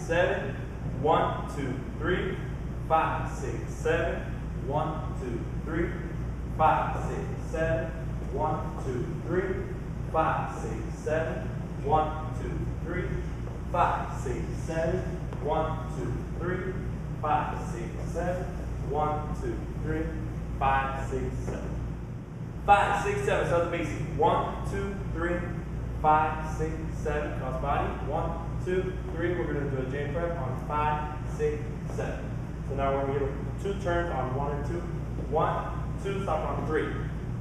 7. 1, 2, 3, 5, 6, 7. 1, 2, 3, 5, 6, 7. 1, 2, 3, 5, 6, 7. 1, 2, 3, 5, 6, 7. 1, 2, 3, 5, 6, 7. 1, 2, 3, 5, 6, 7. 5, 6, 7. So the basic. 1, 2, 3, 5, 6, 7. Cross body. 1, 2, 3. We're going to do a J prep on 5, 6, 7. So now we're going to give 2 turns on 1 and 2. 1, 2, stop on 3.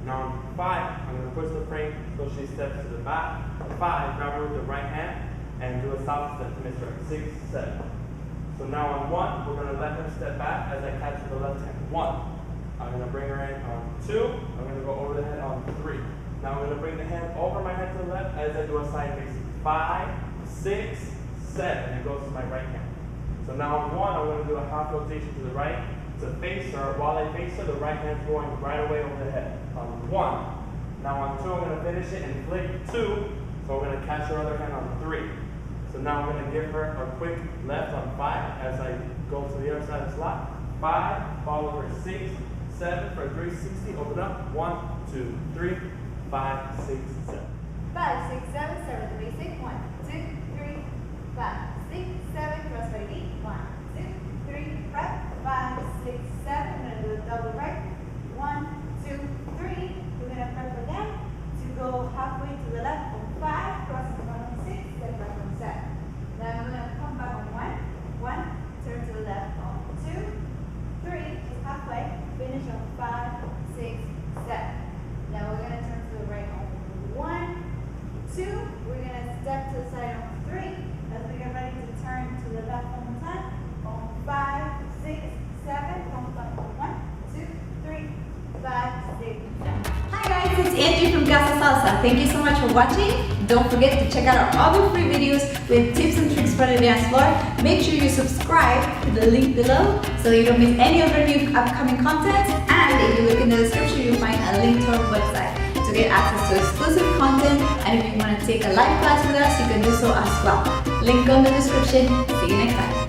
Now on 5, I'm going to push the frame so she steps to the back. 5, grab her with the right hand and do a salsa step to miss her. 6, 7. So now on 1, we're going to let her step back as I catch with the left hand. 1. I'm going to bring her in on 2. I'm going to go over the head on 3. Now I'm going to bring the hand over my head to the left as I do a side basic. 5, 6, 7. It goes to my right hand. So now on 1, I'm going to do a half rotation to the right to face her. While I face her, the right hand's going right away over the head. On 1. Now on 2, I'm going to finish it and flick 2. So we're going to catch her other hand on 3. So now I'm going to give her a quick left on 5 as I go to the other side of the slot. 5, follow her 6, 7 for a 360, open up. 1, 2, 3, 5, 6, 7. 5, 6, 7, start with the basic. 1, 2, 3, 5, 6, 7, cross by knee. 1, 2, 3, right, 5, 6, 7. We're going to do a double right. 1, 2, 3. We're going to prep again to go halfway to the left on 5, cross in front on 6, step back on 7. Then we're going to come back on 1, turn to the left on 2, 3, just halfway, finish on 5, 6, 7. Now we're going to turn to the right on 1, 2, we're going to step to the side on 3, as we get ready to turn to the left on 10, on 5, 6, 7, come back on 1, 2, 3, 5, 6, 7. Hi guys, it's Angie from Casa Salsa. Thank you so much for watching. Don't forget to check out our other free videos with tips and tricks for the dance floor. Make sure you subscribe to the link below so you don't miss any of our new upcoming content. And if you look in the description, you'll find a link to our website to get access to exclusive content. And if you want to take a live class with us, you can do so as well. Link on the description. See you next time.